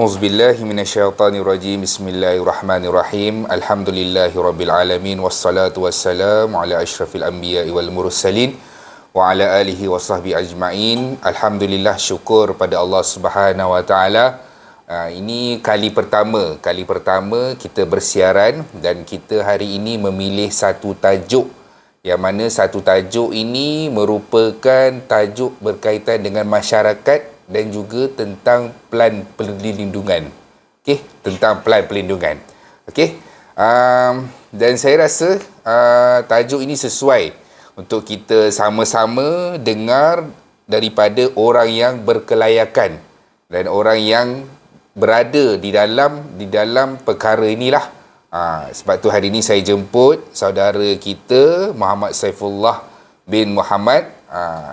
Auzubillahi minasyaitonirrajim. Bismillahirrahmanirrahim. Alhamdulillahirabbil alamin wassalatu wassalamu ala asyrafil anbiya'i wal mursalin wa ala alihi wasahbihi ajmain. Alhamdulillah, syukur pada Allah Subhanahu wa taala. Ini kali pertama kita bersiaran dan kita hari ini memilih satu tajuk yang mana satu tajuk ini merupakan tajuk berkaitan dengan masyarakat dan juga tentang pelan perlindungan. Okey, tentang pelan perlindungan. Okey. Dan saya rasa tajuk ini sesuai untuk kita sama-sama dengar daripada orang yang berkelayakan dan orang yang berada di dalam perkara inilah. Sebab tu hari ini saya jemput saudara kita Muhammad Saifullah bin Muhammad.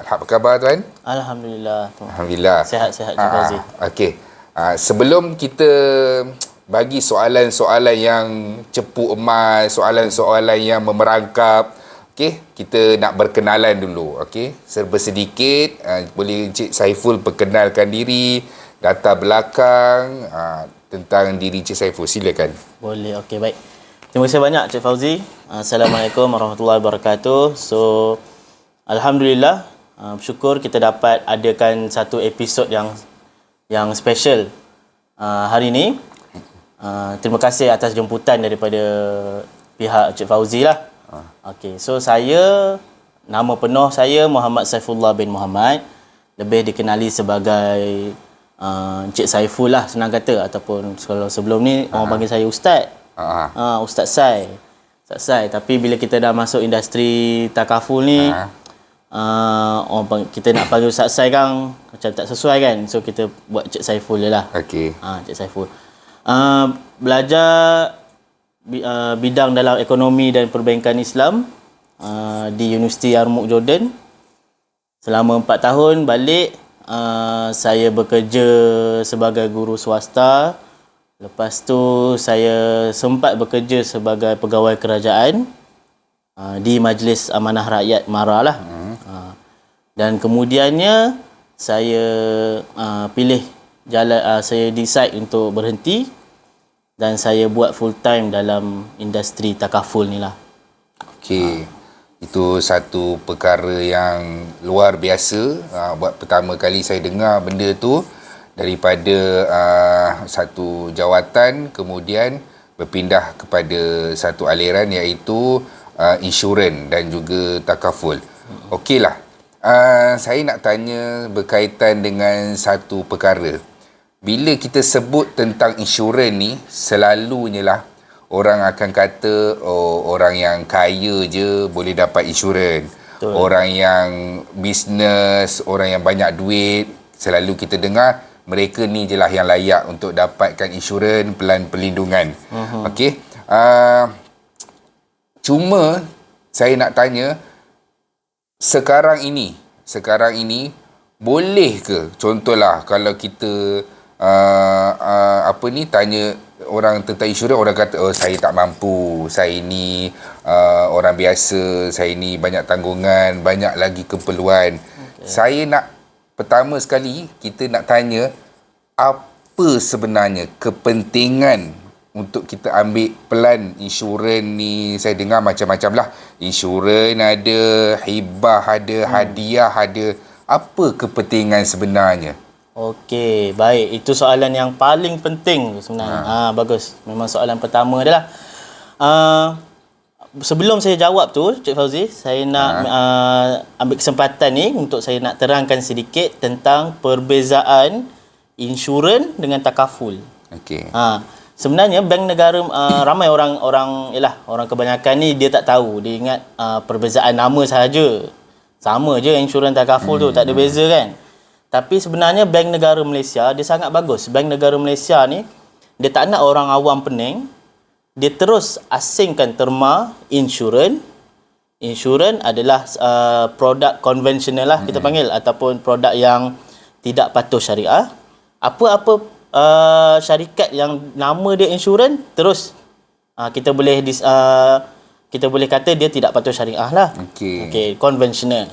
Apa khabar tuan? Alhamdulillah. Alhamdulillah. Sihat-sihat juga Aziz. Okey. Sebelum kita bagi soalan-soalan yang cepu emas, soalan-soalan yang memerangkap, okey, kita nak berkenalan dulu, okey. Serba sedikit, boleh Encik Saiful perkenalkan diri, data belakang tentang diri Encik Saiful. Silakan. Boleh, okey, baik. Terima kasih banyak Cik Fauzi. Assalamualaikum warahmatullahi wabarakatuh. So, alhamdulillah, bersyukur kita dapat adakan satu episod yang special hari ini. Terima kasih atas jemputan daripada pihak Cik Fauzi lah. Okey, so nama penuh saya Muhammad Saifullah bin Muhammad, lebih dikenali sebagai Encik Saiful lah senang kata, ataupun kalau sebelum ni orang panggil saya Ustaz. Ustaz Sai. Ustaz Sai. Tapi bila kita dah masuk industri takaful ni, kita nak panggil Ustaz Sai kan macam tak sesuai kan, so kita buat Cik Saiful je lah. Okey. Cik Saiful belajar bidang dalam ekonomi dan perbankan Islam di Universiti Yarmouk Jordan selama 4 tahun. Balik saya bekerja sebagai guru swasta. Lepas tu saya sempat bekerja sebagai pegawai kerajaan di Majlis Amanah Rakyat MARA lah. Dan kemudiannya saya pilih jalan, saya decide untuk berhenti dan saya buat full time dalam industri takaful ni lah. Okey. Itu satu perkara yang luar biasa. Buat pertama kali saya dengar benda tu, daripada satu jawatan kemudian berpindah kepada satu aliran iaitu insurans dan juga takaful. Okeylah. Saya nak tanya berkaitan dengan satu perkara. Bila kita sebut tentang insurans ni, selalunya lah orang akan kata, orang yang kaya je boleh dapat insurans. Orang yang bisnes, orang yang banyak duit, selalu kita dengar mereka ni je lah yang layak untuk dapatkan insurans pelan perlindungan. Okey. Cuma saya nak tanya, sekarang ini boleh ke, contohlah kalau kita tanya orang tentang insurans, orang kata saya tak mampu, saya ni orang biasa, saya ni banyak tanggungan, banyak lagi keperluan. Saya nak pertama sekali kita nak tanya, apa sebenarnya kepentingan untuk kita ambil pelan insurans ni? Saya dengar macam-macam lah. Insurans ada, hibah ada, hadiah ada. Apa kepentingan sebenarnya? Okey, baik. Itu soalan yang paling penting sebenarnya. Bagus. Memang soalan pertama adalah. Sebelum saya jawab tu, Cik Fauzi, saya nak ambil kesempatan ni untuk saya nak terangkan sedikit tentang perbezaan insurans dengan takaful. Okey. Sebenarnya bank negara, ramai orang kebanyakan ni dia tak tahu. Dia ingat perbezaan nama sahaja. Sama je insurans takaful tu, tak ada beza kan. Tapi sebenarnya bank negara Malaysia dia sangat bagus. Bank negara Malaysia ni dia tak nak orang awam pening. Dia terus asingkan terma insurans. Insurans adalah produk konvensional lah kita panggil, ataupun produk yang tidak patuh syariah. Apa-apa syarikat yang nama dia insurans, terus kita boleh kata dia tidak patuh syariah lah. Okey, konvensional.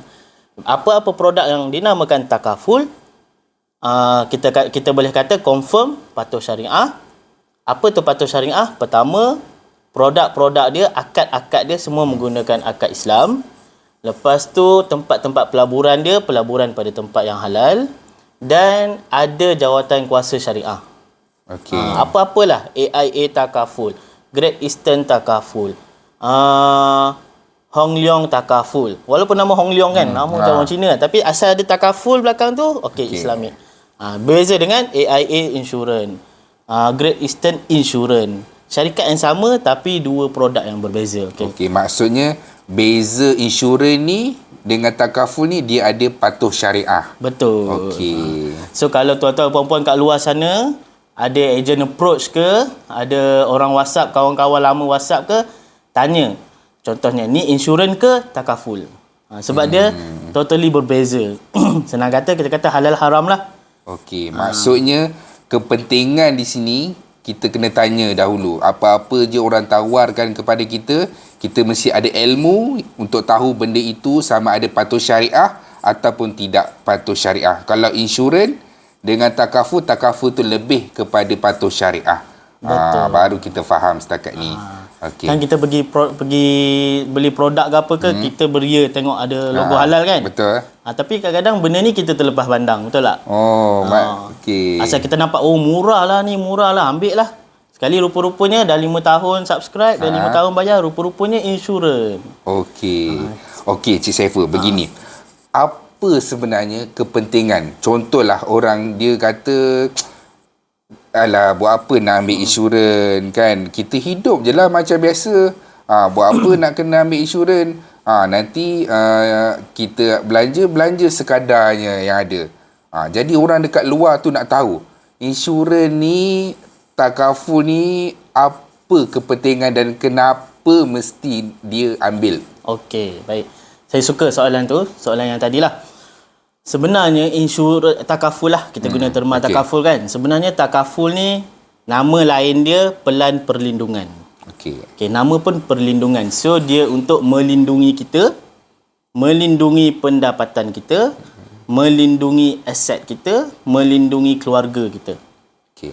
Apa-apa produk yang dinamakan takaful, kita boleh kata confirm patuh syariah. Apa tu patuh syariah? Pertama, produk-produk dia, akad-akad dia semua menggunakan akad Islam. Lepas tu tempat-tempat pelaburan dia, pelaburan pada tempat yang halal, dan ada jawatan kuasa syariah. Okey. Apa-apalah, AIA takaful, Great Eastern takaful, Hong Leong takaful. Walaupun nama Hong Leong kan, nama macam orang Cina, tapi asal ada takaful belakang tu, okey, Islamik. Beza dengan AIA Insurance, Great Eastern Insurance. Syarikat yang sama tapi dua produk yang berbeza. Okey, maksudnya beza insurans ni dengan takaful ni dia ada patuh syariah. Betul. Okey. So kalau tuan-tuan puan-puan kat luar sana ada agent approach ke, ada orang WhatsApp, kawan-kawan lama WhatsApp ke, tanya. Contohnya ni insurans ke takaful. Sebab dia totally berbeza. Senang kata kita kata halal haram lah. Okey, maksudnya kepentingan di sini kita kena tanya dahulu. Apa-apa je orang tawarkan kepada kita, kita mesti ada ilmu untuk tahu benda itu sama ada patuh syariah ataupun tidak patuh syariah. Kalau insurans dengan takaful tu lebih kepada patuh syariah. Baru kita faham setakat ni. Okay. Kan kita pergi beli produk ke apa ke, kita beria tengok ada logo halal kan? Betul. Tapi kadang-kadang benda ni kita terlepas pandang, betul tak? Okey. Asal kita nampak, murah lah, ambil lah. Sekali rupa-rupanya dah 5 tahun subscribe, dah 5 tahun bayar, rupa-rupanya insurans. Okey. Okey, Cik Saiful, begini. Apa sebenarnya kepentingan? Contohlah orang dia kata, alah, buat apa nak ambil insurans kan? Kita hidup je lah macam biasa. Buat apa nak kena ambil insurans? Nanti kita belanja sekadarnya yang ada. Jadi orang dekat luar tu nak tahu insurans ni, takaful ni, apa kepentingan dan kenapa mesti dia ambil? Okey, baik. Saya suka soalan tu, soalan yang tadilah. Sebenarnya insurans takaful lah, kita guna terma takaful kan. Sebenarnya takaful ni nama lain dia pelan perlindungan. Okey, nama pun perlindungan. So dia untuk melindungi kita, melindungi pendapatan kita, melindungi aset kita, melindungi keluarga kita.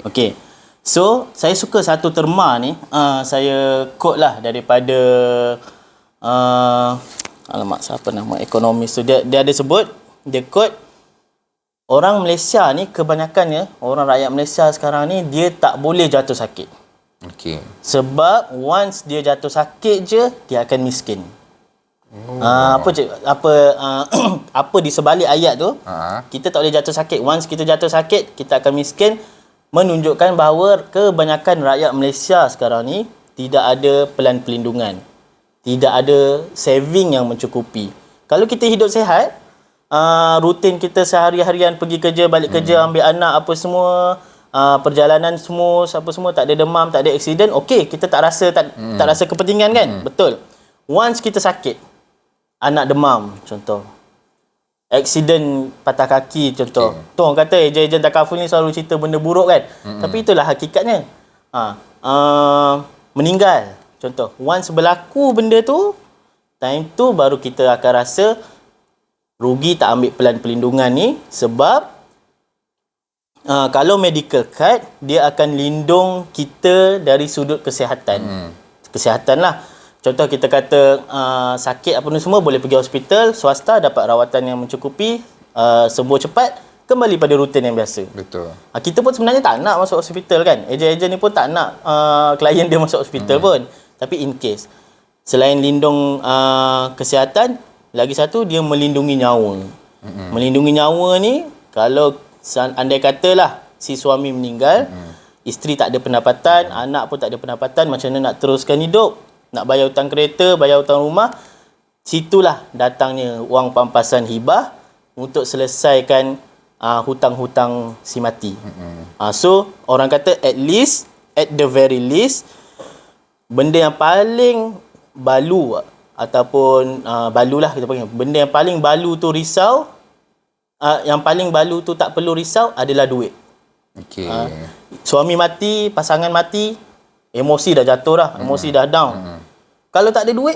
Okey. So saya suka satu terma ni, saya quote lah daripada siapa nama ekonomis tu, dia ada sebut. Dia quote, orang Malaysia ni kebanyakannya, orang rakyat Malaysia sekarang ni, dia tak boleh jatuh sakit. Okey. Sebab once dia jatuh sakit je, dia akan miskin. Apa di sebalik ayat tu, kita tak boleh jatuh sakit. Once kita jatuh sakit, kita akan miskin. Menunjukkan bahawa kebanyakan rakyat Malaysia sekarang ni tidak ada pelan perlindungan. Tidak ada saving yang mencukupi. Kalau kita hidup sihat, rutin kita sehari-harian pergi kerja, balik kerja, ambil anak apa semua, perjalanan semua apa semua, tak ada demam, tak ada aksiden, okey, kita tak rasa kepentingan kan? Betul. Once kita sakit, anak demam contoh, aksiden patah kaki contoh. Tu orang kata ejen-ejen takaful ni selalu cerita benda buruk kan? Tapi itulah hakikatnya. Meninggal contoh. Once berlaku benda tu, time tu baru kita akan rasa rugi tak ambil pelan perlindungan ni. Sebab kalau medical card, dia akan lindung kita dari sudut kesihatan. Kesihatan lah. Contoh kita kata sakit apa ni semua, boleh pergi hospital swasta, dapat rawatan yang mencukupi, sembuh cepat, kembali pada rutin yang biasa. Betul. Kita pun sebenarnya tak nak masuk hospital kan. Ejen-ejen ni pun tak nak klien dia masuk hospital pun. Tapi in case, selain lindung kesihatan, lagi satu dia melindungi nyawa. Melindungi nyawa ni, kalau andai katalah si suami meninggal, isteri tak ada pendapatan, anak pun tak ada pendapatan, macam mana nak teruskan hidup, nak bayar hutang kereta, bayar hutang rumah, situlah datangnya wang pampasan hibah untuk selesaikan hutang-hutang si mati. So orang kata at the very least, benda yang paling balu ataupun balulah kita panggil, benda yang paling balu tu risau, yang paling balu tu tak perlu risau adalah duit. Suami mati, pasangan mati, emosi dah jatuh dah, emosi dah down. Kalau tak ada duit,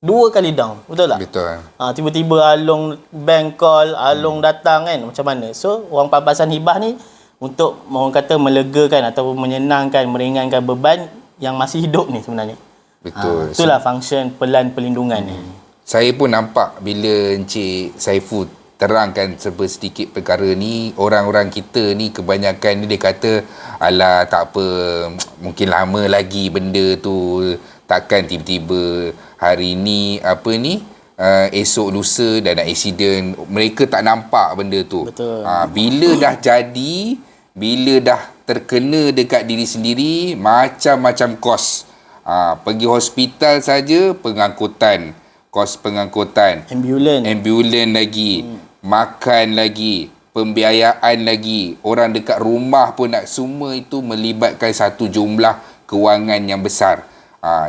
2 kali down. Betul tak? Betul. Tiba-tiba Along bank call, Along datang kan, macam mana. So wang pampasan hibah ni untuk orang kata melegakan ataupun menyenangkan, meringankan beban yang masih hidup ni sebenarnya. Betul. Itulah function pelan perlindungan ni. Saya pun nampak bila Encik Saiful terangkan sedikit perkara ni, orang-orang kita ni kebanyakan ni dia kata alah tak apa, mungkin lama lagi benda tu, takkan tiba-tiba hari ni esok lusa dah nak accident. Mereka tak nampak benda tu. Betul. Bila dah jadi, bila dah terkena dekat diri sendiri, macam-macam kos. Pergi hospital saja pengangkutan, kos pengangkutan, ambulan lagi, makan lagi, pembiayaan lagi, orang dekat rumah pun nak, semua itu melibatkan satu jumlah kewangan yang besar.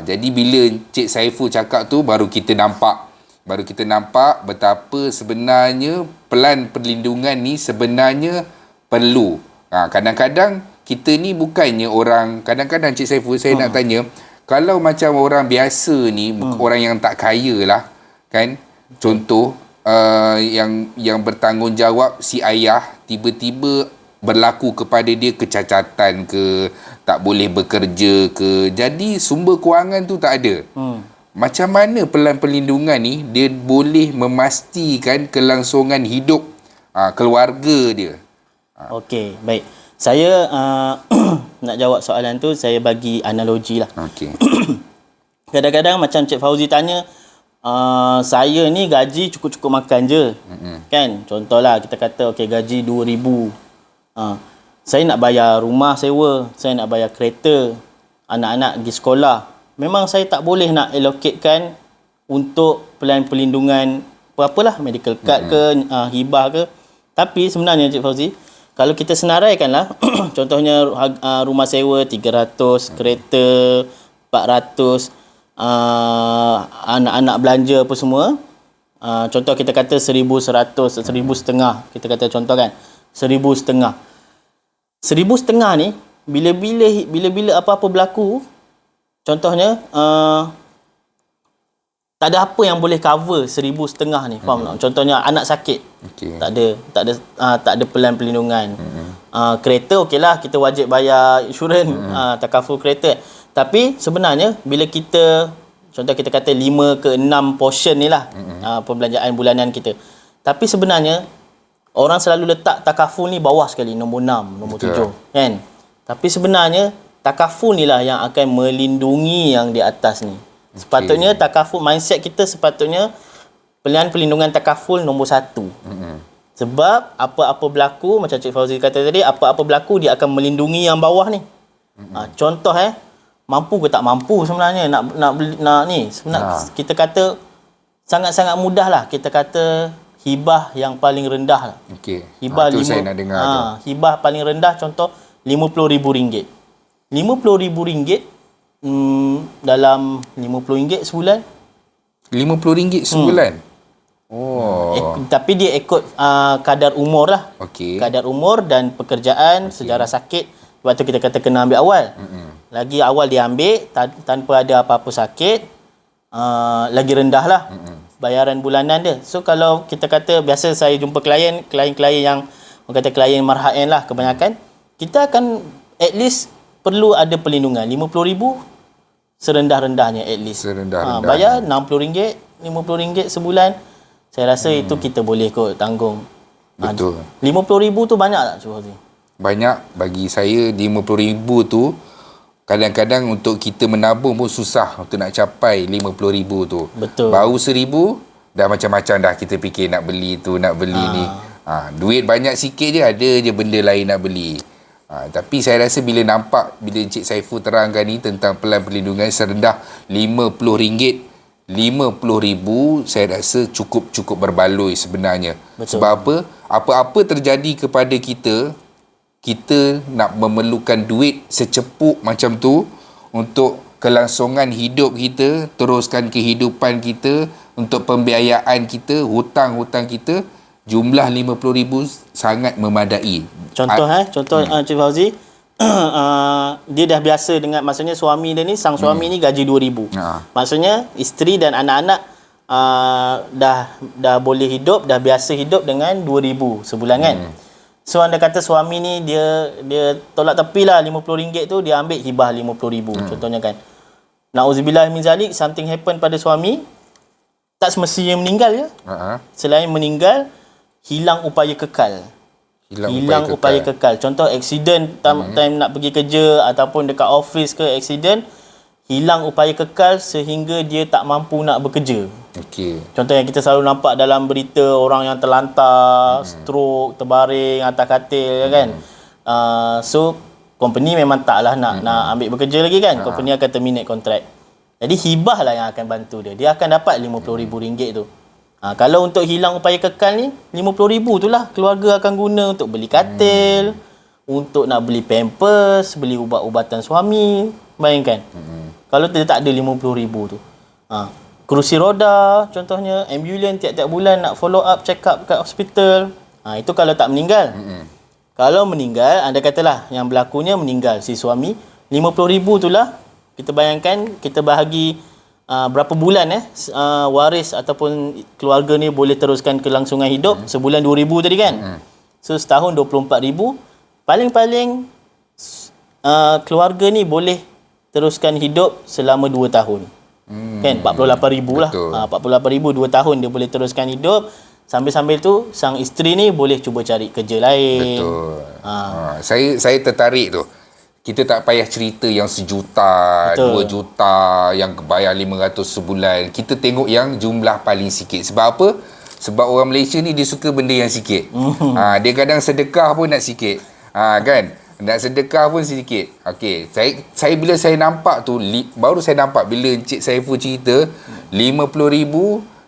Jadi bila Cik Saiful cakap tu baru kita nampak betapa sebenarnya pelan perlindungan ni sebenarnya perlu. Kadang-kadang kita ni bukannya orang, kadang-kadang Cik Saiful saya nak tanya, kalau macam orang biasa ni, orang yang tak kaya lah kan, contoh yang bertanggungjawab, si ayah tiba-tiba berlaku kepada dia kecacatan ke, tak boleh bekerja ke, jadi sumber kewangan tu tak ada. Macam mana pelan perlindungan ni dia boleh memastikan kelangsungan hidup keluarga dia? Okey, baik. Saya nak jawab soalan tu, saya bagi analogi lah. Okey. Kadang-kadang macam Cik Fauzi tanya, saya ni gaji cukup-cukup makan je. Kan? Contohlah kita kata okey gaji 2,000. Saya nak bayar rumah sewa, saya nak bayar kereta, anak-anak pergi sekolah. Memang saya tak boleh nak allocatekan untuk pelan perlindungan apa-apalah, medical card ke, hibah ke. Tapi sebenarnya Cik Fauzi, kalau kita senaraikanlah, contohnya rumah sewa 300, kereta 400, anak-anak belanja apa semua, contoh kita kata 1,100, 1,500, kita kata contoh kan, 1,500. 1,500 ni bila apa-apa berlaku, contohnya tak ada apa yang boleh cover 1,500 ni, faham tak? Contohnya anak sakit, tak ada pelan perlindungan. Kereta okeylah, kita wajib bayar insurans, takaful kereta. Tapi sebenarnya bila kita, contoh kita kata 5 ke 6 portion ni lah, pembelanjaan bulanan kita. Tapi sebenarnya orang selalu letak takaful ni bawah sekali, nombor 6, nombor 7 kan. Tapi sebenarnya takaful ni lah yang akan melindungi yang di atas ni. Sepatutnya takaful, mindset kita sepatutnya pelan perlindungan takaful nombor 1. Sebab apa-apa berlaku, macam Cik Fauzi kata tadi, apa-apa berlaku dia akan melindungi yang bawah ni. Contoh mampu ke tak mampu sebenarnya nak ni. Sebenarnya kita kata sangat-sangat mudah lah, kita kata hibah yang paling rendah lah. Hibah saya nak dengar tu. Hibah paling rendah contoh RM50,000. RM50,000 dalam RM50 sebulan. RM50 sebulan? Tapi dia ikut kadar umur lah. Kadar umur dan pekerjaan, sejarah sakit. Sebab tu kita kata kena ambil awal. Lagi awal dia ambil tanpa ada apa-apa sakit, lagi rendah lah bayaran bulanan dia. So kalau kita kata, biasa saya jumpa klien yang orang kata klien marhaen lah kebanyakan, kita akan at least perlu ada perlindungan RM50,000 serendah-rendahnya at least. Bayar RM60, RM50 sebulan. Saya rasa itu kita boleh kot tanggung. Betul. RM50,000 tu banyak tak Cik Fauzi? Banyak. Bagi saya RM50,000 tu kadang-kadang untuk kita menabung pun susah untuk nak capai RM50,000 tu. Betul. Baru RM1,000 dah macam-macam dah kita fikir nak beli tu, nak beli ni. Duit banyak sikit je, ada je benda lain nak beli. Tapi saya rasa bila Encik Saiful terangkan ni tentang pelan perlindungan serendah RM50, RM50,000, saya rasa cukup berbaloi sebenarnya. Betul. Sebab apa? Apa-apa terjadi kepada kita, kita nak memerlukan duit secepuk macam tu untuk kelangsungan hidup kita, teruskan kehidupan kita, untuk pembiayaan kita, hutang-hutang kita. Jumlah RM50,000 sangat memadai. Contoh Cik Fauzi, dia dah biasa dengan, maksudnya suami dia ni, sang suami ni gaji 2,000. Maksudnya isteri dan anak-anak dah boleh hidup, dah biasa hidup dengan 2,000 sebulan kan. So anda kata suami ni dia tolak tepi lah RM50 tu, dia ambil hibah RM50,000 contohnya kan. Na'udzubillah min zalik, something happen pada suami, tak semestinya meninggal je. Selain meninggal, hilang upaya kekal. Hilang upaya kekal. Contoh accident time nak pergi kerja ataupun dekat office ke accident, hilang upaya kekal sehingga dia tak mampu nak bekerja. Contoh yang kita selalu nampak dalam berita, orang yang terlantar, stroke, terbaring atas katil kan. So company memang taklah nak ambil bekerja lagi kan. Company akan terminate kontrak. Jadi hibah lah yang akan bantu dia. Dia akan dapat RM50,000 tu. Kalau untuk hilang upaya kekal ni, RM50,000 tu lah keluarga akan guna untuk beli katil, untuk nak beli pampers, beli ubat-ubatan suami. Bayangkan. Kalau dia tak ada RM50,000 tu. Kerusi roda contohnya, ambulans tiap-tiap bulan nak follow up, check up kat hospital. Itu kalau tak meninggal. Kalau meninggal, anda katalah yang berlakunya meninggal si suami, RM50,000 tu lah, kita bayangkan kita bahagi berapa bulan waris ataupun keluarga ni boleh teruskan kelangsungan hidup. Sebulan 2,000 tadi kan. So setahun 24,000. Paling-paling keluarga ni boleh teruskan hidup selama 2 tahun. Kan 48,000 lah. 48,000 2 tahun dia boleh teruskan hidup. Sambil-sambil tu sang isteri ni boleh cuba cari kerja lain. Saya tertarik tu. Kita tak payah cerita yang 1 juta, 2 juta, yang bayar 500 sebulan. Kita tengok yang jumlah paling sikit. Sebab apa? Sebab orang Malaysia ni dia suka benda yang sikit. Dia kadang sedekah pun nak sikit. Kan? Nak sedekah pun sedikit. Okey, saya bila saya nampak tu, baru saya nampak bila Encik Saiful cerita RM50,000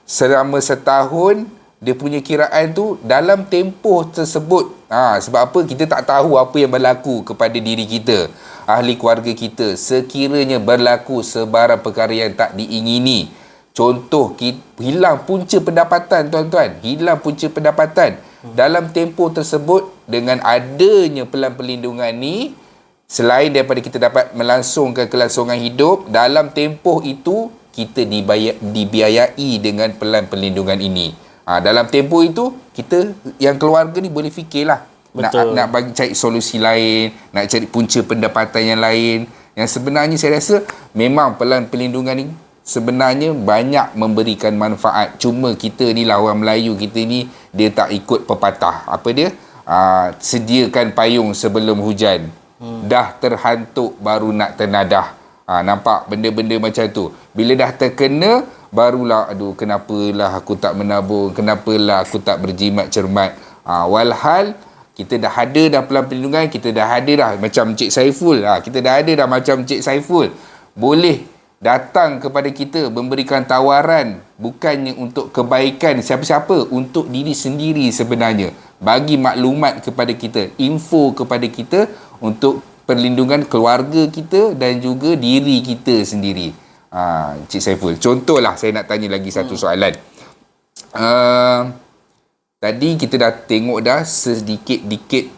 selama setahun, dia punya kiraan tu dalam tempoh tersebut. Sebab apa? Kita tak tahu apa yang berlaku kepada diri kita, ahli keluarga kita, sekiranya berlaku sebarang perkara yang tak diingini. Contoh, hilang punca pendapatan, tuan-tuan. Hilang punca pendapatan. Dalam tempoh tersebut, dengan adanya pelan perlindungan ni, selain daripada kita dapat melangsungkan kelangsungan hidup, dalam tempoh itu, kita dibiayai dengan pelan perlindungan ini. Dalam tempoh itu, kita yang keluarga ni boleh fikirlah. Nak bagi cari solusi lain, nak cari punca pendapatan yang lain. Yang sebenarnya saya rasa, memang pelan perlindungan ni sebenarnya banyak memberikan manfaat. Cuma kita ni lah, orang Melayu kita ni, dia tak ikut pepatah. Apa dia? Sediakan payung sebelum hujan. Dah terhantuk baru nak ternadah. Nampak benda-benda macam tu. Bila dah terkena, barulah aduh, kenapalah aku tak menabung, kenapalah aku tak berjimat cermat. Walhal kita dah ada dah pelan perlindungan, kita dah ada dah macam Encik Saiful. Kita dah ada dah macam Encik Saiful. Boleh datang kepada kita memberikan tawaran, bukannya untuk kebaikan siapa-siapa, untuk diri sendiri sebenarnya. Bagi maklumat kepada kita, info kepada kita untuk perlindungan keluarga kita dan juga diri kita sendiri. Encik Saiful, contohlah saya nak tanya lagi satu soalan. Tadi kita dah tengok dah sedikit-dikit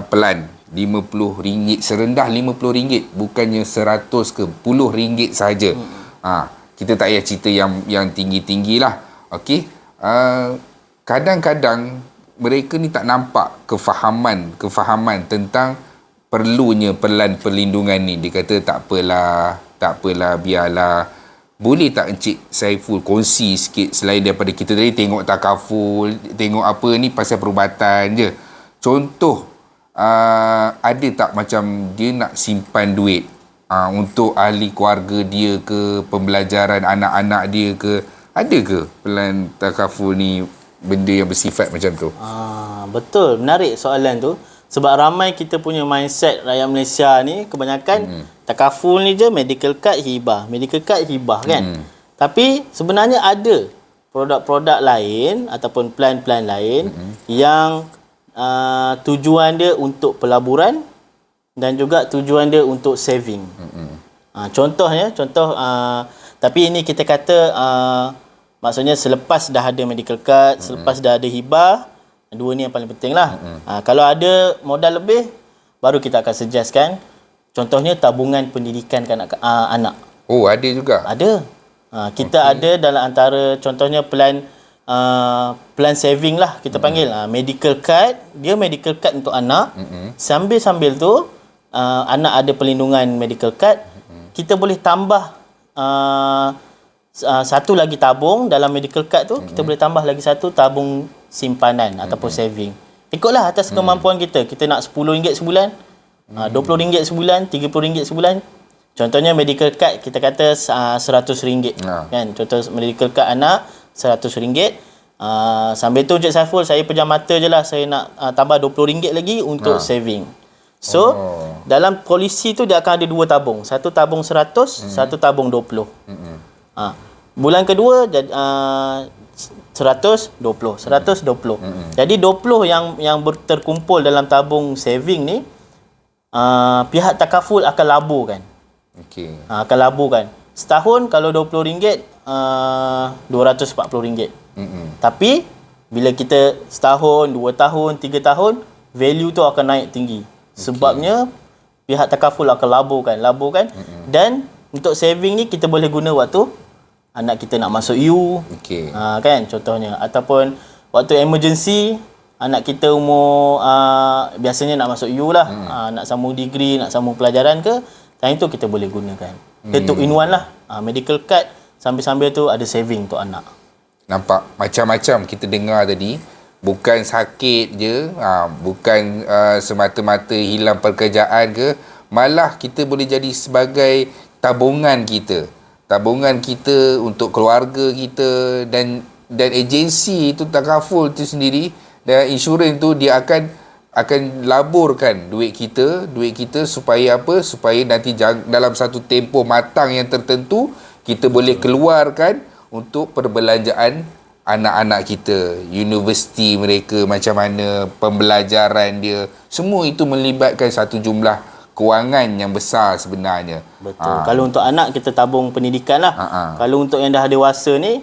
pelan. RM50, serendah RM50, bukannya 100 ke RM10 sahaja. Kita tak payah cerita yang tinggi-tinggi lah. Okey. Kadang-kadang mereka ni tak nampak kefahaman tentang perlunya pelan perlindungan ni. Dia kata tak apalah, biarlah. Boleh tak Encik Saiful kongsi sikit, selain daripada kita tadi tengok takaful, tengok apa ni pasal perubatan je. Contoh, ada tak macam dia nak simpan duit untuk ahli keluarga dia ke, pembelajaran anak-anak dia ke, ada ke pelan takaful ni benda yang bersifat macam tu? Betul, menarik soalan tu. Sebab ramai kita punya mindset rakyat Malaysia ni kebanyakan takaful ni je, medical card hibah kan. Tapi sebenarnya ada produk-produk lain ataupun plan-plan lain yang tujuan dia untuk pelaburan dan juga tujuan dia untuk saving. Contohnya, tapi ini kita kata maksudnya selepas dah ada medical card, selepas dah ada hibah, dua ni yang paling penting lah. Kalau ada modal lebih, baru kita akan suggestkan. Contohnya tabungan pendidikan anak. Oh, ada juga? Ada. Kita ada dalam antara contohnya plan saving lah kita panggil. Medical card, dia medical card untuk anak. Sambil-sambil tu anak ada perlindungan medical card. Kita boleh tambah satu lagi tabung dalam medical card tu. Kita boleh tambah lagi satu tabung simpanan ataupun saving. Ikutlah atas kemampuan kita. Kita nak RM10 sebulan, RM20 sebulan, RM30 sebulan. Contohnya medical card kita kata RM100 kan. Contoh medical card anak RM100. Sambil tu Encik Saiful, saya pejam mata je lah, saya nak tambah RM20 lagi untuk saving. So dalam polisi tu dia akan ada dua tabung. Satu tabung 100, satu tabung 20. Bulan kedua 100, 20. 100, 20. Jadi 20 yang terkumpul dalam tabung saving ni, pihak takaful akan laburkan. Okey. Akan laburkan. Setahun kalau RM20, RM240. Tapi bila kita setahun, 2 tahun, 3 tahun, value tu akan naik tinggi. Sebabnya pihak takaful akan laburkan. Dan untuk saving ni kita boleh guna waktu anak kita nak masuk U. Kan contohnya, ataupun waktu emergency anak kita umur biasanya nak masuk U lah, nak sambung degree, nak sambung pelajaran ke, time tu kita boleh gunakan. Dia two in one lah. Medical card sambil-sambil tu ada saving untuk anak. Nampak macam-macam kita dengar tadi. Bukan sakit je, bukan semata-mata hilang pekerjaan ke, malah kita boleh jadi sebagai tabungan kita untuk keluarga kita, dan agensi itu takaful tu sendiri dan insurans tu dia akan laburkan duit kita supaya apa? Supaya nanti dalam satu tempoh matang yang tertentu kita boleh keluarkan untuk perbelanjaan anak-anak kita, universiti mereka macam mana, pembelajaran dia, semua itu melibatkan satu jumlah kewangan yang besar sebenarnya. Betul. Kalau untuk anak kita tabung pendidikan lah. Kalau untuk yang dah dewasa ni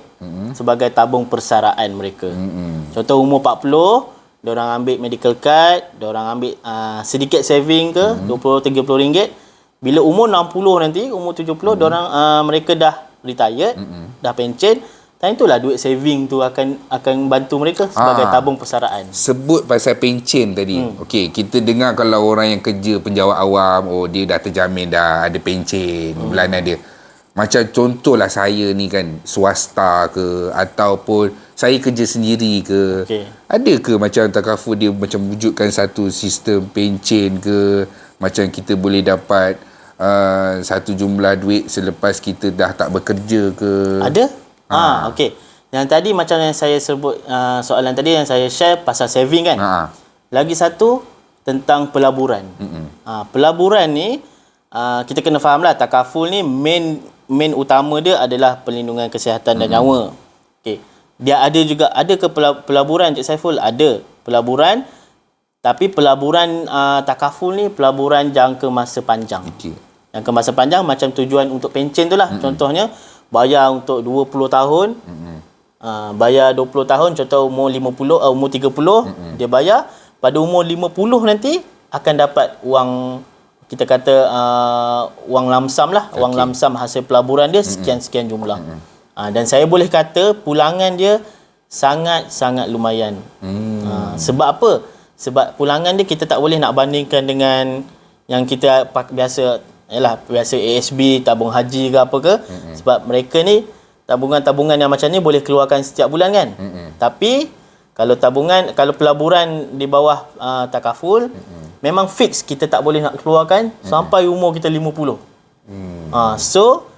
sebagai tabung persaraan mereka. Contoh umur 40, diorang ambil medical card, diorang ambil sedikit saving ke, RM20-30. Bila umur 60 nanti, umur 70, diorang mereka dah retired, dah pencen. Dan itulah duit saving tu akan bantu mereka sebagai tabung persaraan. Sebut pasal pencen tadi. Okey, kita dengar kalau orang yang kerja penjawat awam, dia dah terjamin dah ada pencen bulanan dia. Macam contohlah saya ni kan, swasta ke ataupun saya kerja sendiri ke. Ada ke macam takaful dia macam wujudkan satu sistem pencen ke, macam kita boleh dapat satu jumlah duit selepas kita dah tak bekerja ke? Ada. Okey. Yang tadi macam yang saya sebut, soalan tadi yang saya share pasal saving kan. Lagi satu tentang pelaburan. Pelaburan ni kita kena fahamlah, takaful ni main utama dia adalah perlindungan kesihatan dan nyawa. Okey. Dia ada ke pelaburan Cik Saiful? Ada pelaburan, tapi pelaburan takaful ni pelaburan jangka masa panjang. Jangka masa panjang macam tujuan untuk pencen tu lah. Contohnya bayar untuk 20 tahun. Bayar 20 tahun, contoh umur 30, dia bayar pada umur 50 nanti akan dapat wang, kita kata wang lamsam lah, wang lamsam hasil pelaburan dia sekian-sekian jumlah. Dan saya boleh kata pulangan dia sangat-sangat lumayan. Sebab apa? Sebab pulangan dia kita tak boleh nak bandingkan dengan yang kita biasa ASB, tabung haji ke apa ke. Sebab mereka ni tabungan-tabungan yang macam ni boleh keluarkan setiap bulan kan. Tapi kalau pelaburan di bawah takaful, memang fix kita tak boleh nak keluarkan sampai umur kita 50. So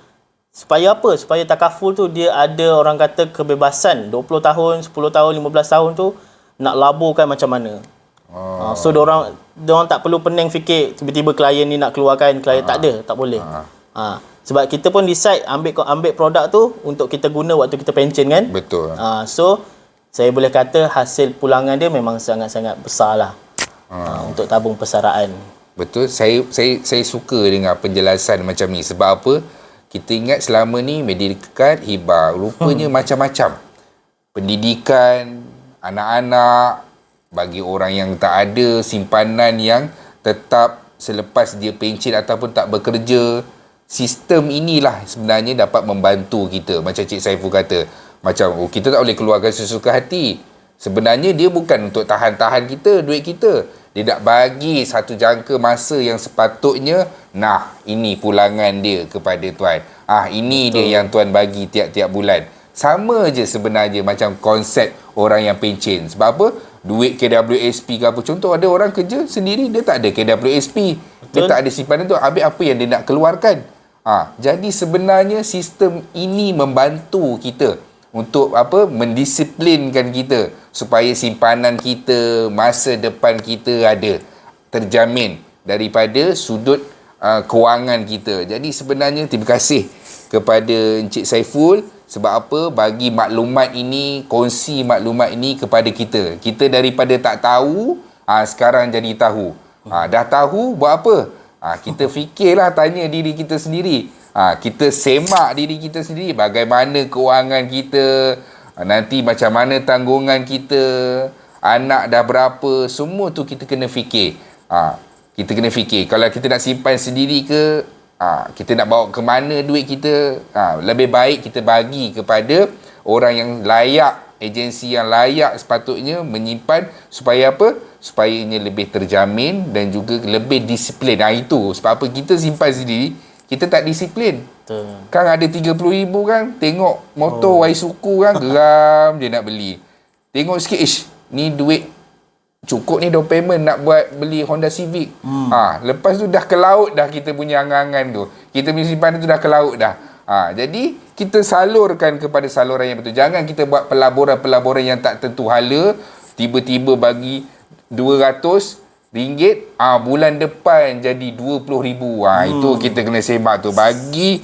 supaya apa? Supaya takaful tu dia ada, orang kata, kebebasan 20 tahun, 10 tahun, 15 tahun tu nak laburkan macam mana. So diorang tak perlu pening fikir tiba-tiba klien ni nak keluarkan, klien tak ada, tak boleh. Sebab kita pun decide ambil produk tu untuk kita guna waktu kita pencen kan. Betul. So saya boleh kata hasil pulangan dia memang sangat-sangat besar lah untuk tabung persaraan. Betul. Saya suka dengar penjelasan macam ni. Sebab apa? Kita ingat selama ni medical card hibah, rupanya macam-macam. Pendidikan anak-anak, bagi orang yang tak ada simpanan yang tetap selepas dia pencen ataupun tak bekerja. Sistem inilah sebenarnya dapat membantu kita. Macam Cik Saiful kata, macam kita tak boleh keluarkan sesuka hati. Sebenarnya dia bukan untuk tahan-tahan kita, duit kita. Dia nak bagi satu jangka masa yang sepatutnya, ini pulangan dia kepada tuan. Ini Betul. Dia yang tuan bagi tiap-tiap bulan. Sama je sebenarnya macam konsep orang yang pencen. Sebab apa? Duit KWSP ke apa. Contoh ada orang kerja sendiri, dia tak ada KWSP. Betul. Dia tak ada simpanan tu. Habis apa yang dia nak keluarkan? Jadi sebenarnya sistem ini membantu kita untuk mendisiplinkan kita supaya simpanan kita, masa depan kita ada terjamin daripada sudut kewangan kita. Jadi sebenarnya terima kasih kepada Encik Saiful sebab apa bagi maklumat ini, kongsi maklumat ini kepada kita. Kita daripada tak tahu, sekarang jadi tahu. Dah tahu buat apa? Kita fikirlah, tanya diri kita sendiri. Kita semak diri kita sendiri. Bagaimana kewangan kita. Nanti macam mana tanggungan kita. Anak dah berapa. Semua tu kita kena fikir. Kita kena fikir. Kalau kita nak simpan sendiri ke, kita nak bawa ke mana duit kita. Lebih baik kita bagi kepada orang yang layak, agensi yang layak sepatutnya menyimpan supaya apa? Supaya ia lebih terjamin dan juga lebih disiplin. Itu sebab apa kita simpan sendiri, kita tak disiplin. Betul. Kan ada 30,000 kan, tengok motor Waisuku kan, geram je nak beli. Tengok sikit, ni duit cukup ni down payment nak buat beli Honda Civic. Lepas tu dah ke laut dah kita punya angan-angan tu. Kita punya simpanan tu dah ke laut dah. Jadi kita salurkan kepada saluran yang betul. Jangan kita buat pelaburan-pelaburan yang tak tentu hala, tiba-tiba bagi RM200, bulan depan jadi RM20,000. Itu kita kena semak tu. Bagi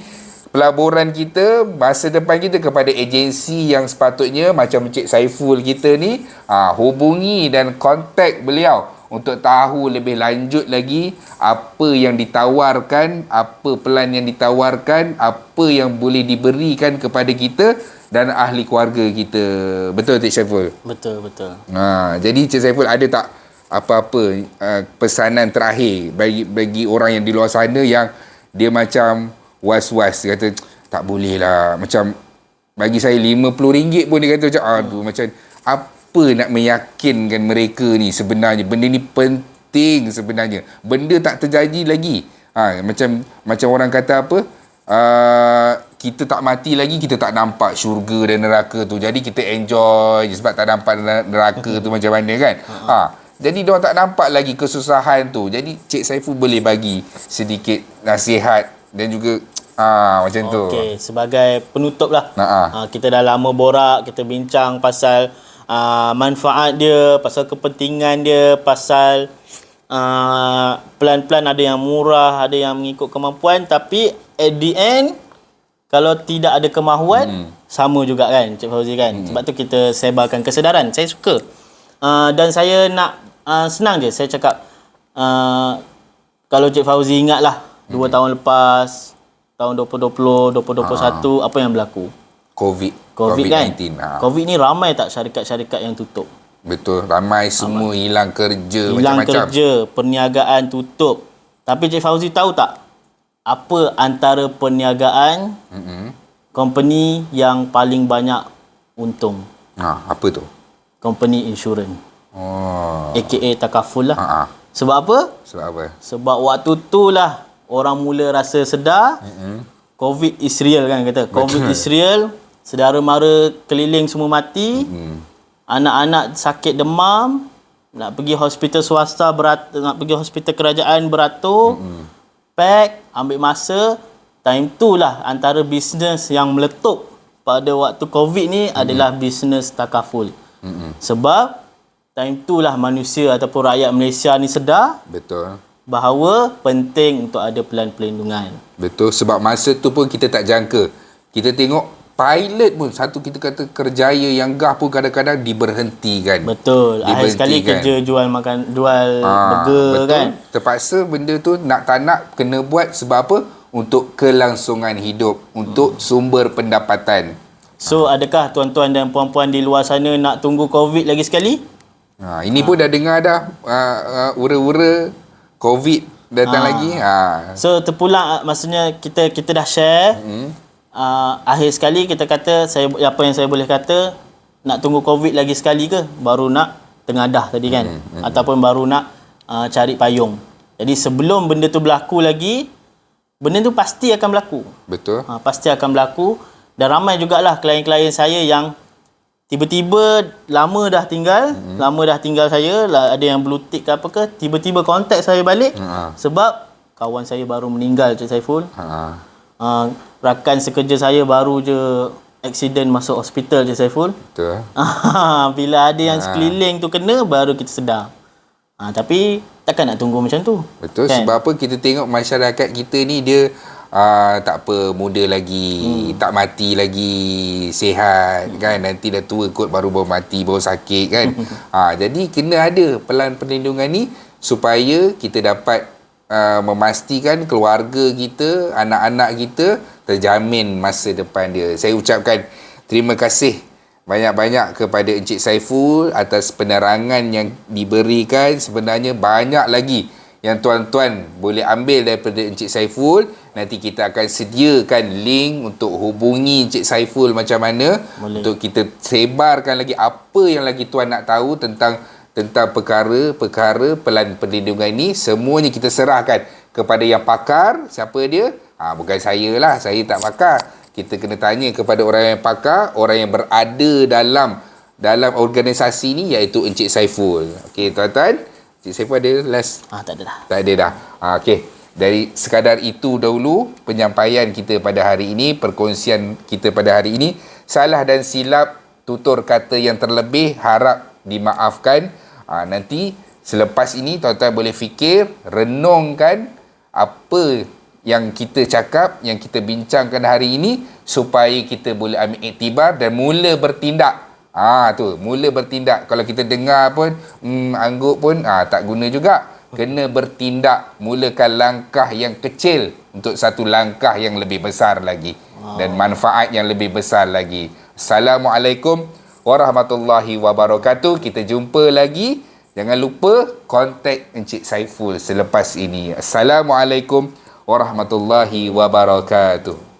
pelaburan kita, masa depan kita kepada agensi yang sepatutnya macam Encik Saiful kita ni, hubungi dan kontak beliau untuk tahu lebih lanjut lagi apa yang ditawarkan, apa pelan yang ditawarkan, apa yang boleh diberikan kepada kita dan ahli keluarga kita. Betul Cik Saiful? Betul. Jadi Cik Saiful ada tak apa-apa pesanan terakhir bagi orang yang di luar sana yang dia macam was-was, dia kata tak boleh lah, macam bagi saya RM50 pun dia kata macam aduh, macam apa nak meyakinkan mereka ni sebenarnya benda ni penting sebenarnya, benda tak terjadi lagi. Macam orang kata apa, kita tak mati lagi, kita tak nampak syurga dan neraka tu, jadi kita enjoy je sebab tak nampak neraka tu macam mana kan. Jadi diorang tak nampak lagi kesusahan tu. Jadi Cik Saiful boleh bagi sedikit nasihat dan juga macam tu. Okey, sebagai penutup lah. Kita dah lama borak, kita bincang pasal manfaat dia, pasal kepentingan dia, pasal plan-plan ada yang murah, ada yang mengikut kemampuan, tapi at the end kalau tidak ada kemahuan sama juga kan Cik Fauzi kan. Sebab tu kita sebarkan kesedaran. Saya suka. Dan saya nak senang je saya cakap, kalau Cik Fauzi ingatlah 2 tahun lepas, tahun 2020, 2021, apa yang berlaku? COVID kan? COVID ni ramai tak syarikat-syarikat yang tutup? Betul, ramai semua hilang kerja, macam-macam. Hilang kerja, perniagaan tutup. Tapi Cik Fauzi tahu tak apa antara perniagaan company yang paling banyak untung? Apa tu? Company insurans. AKA takaful lah. Sebab apa? Sebab waktu tu lah orang mula rasa sedar COVID is real kan kata. COVID is real. Saudara mara keliling semua mati. Anak-anak sakit demam. Nak pergi hospital swasta nak pergi hospital kerajaan beratur. Pack, ambil masa. Time tu lah antara bisnes yang meletup pada waktu COVID ni adalah bisnes takaful. Sebab time tu lah manusia ataupun rakyat Malaysia ni sedar bahawa penting untuk ada pelan perlindungan. Betul, sebab masa tu pun kita tak jangka. Kita tengok pilot pun, satu kita kata kerjaya yang gah pun kadang-kadang diberhentikan. Betul, akhir sekali kerja jual burger kan. Terpaksa benda tu nak tak nak kena buat sebab apa? Untuk kelangsungan hidup, untuk sumber pendapatan. So adakah tuan-tuan dan puan-puan di luar sana nak tunggu COVID lagi sekali? Ini pun dah dengar dah ura-ura COVID datang lagi. So terpulang, maksudnya kita dah share. Akhir sekali kita kata, apa yang saya boleh kata, nak tunggu COVID lagi sekali ke baru nak tengadah tadi kan, ataupun baru nak cari payung. Jadi sebelum benda tu berlaku lagi, benda tu pasti akan berlaku. Betul. Pasti akan berlaku. Dan ramai jugalah klien-klien saya yang tiba-tiba lama dah tinggal saya, ada yang blue tick ke apa ke, tiba-tiba kontak saya balik sebab kawan saya baru meninggal, Cik Saiful. Rakan sekerja saya baru je aksiden masuk hospital, Cik Saiful. Betul. Bila ada yang sekeliling tu kena, baru kita sedar. Tapi takkan nak tunggu macam tu. Betul, kan? Sebab apa kita tengok masyarakat kita ni dia tak apa, muda lagi, tak mati lagi, sihat kan, nanti dah tua kot baru mati, baru sakit kan. Jadi kena ada pelan perlindungan ni supaya kita dapat memastikan keluarga kita, anak-anak kita terjamin masa depan dia. Saya ucapkan terima kasih banyak-banyak kepada Encik Saiful atas penerangan yang diberikan. Sebenarnya banyak lagi yang tuan-tuan boleh ambil daripada Encik Saiful. Nanti kita akan sediakan link untuk hubungi Encik Saiful macam mana. Boleh. Untuk kita sebarkan lagi apa yang lagi tuan nak tahu tentang perkara-perkara pelan perlindungan ini. Semuanya kita serahkan kepada yang pakar. Siapa dia? Bukan saya lah, saya tak pakar. Kita kena tanya kepada orang yang pakar, orang yang berada dalam organisasi ni, iaitu Encik Saiful. Okey tuan-tuan, Encik Saiful ada last? Tak ada dah. Tak ada dah. Okey. Dari sekadar itu dahulu penyampaian kita pada hari ini, perkongsian kita pada hari ini. Salah dan silap, tutur kata yang terlebih harap dimaafkan. Nanti selepas ini tuan-tuan boleh fikir, renungkan apa yang kita cakap, yang kita bincangkan hari ini, supaya kita boleh ambil iktibar dan mula bertindak. Mula bertindak. Kalau kita dengar pun angguk pun tak guna juga. Kena bertindak, mulakan langkah yang kecil untuk satu langkah yang lebih besar lagi dan manfaat yang lebih besar lagi. Assalamualaikum warahmatullahi wabarakatuh. Kita jumpa lagi. Jangan lupa kontak Encik Saiful selepas ini. Assalamualaikum warahmatullahi wabarakatuh.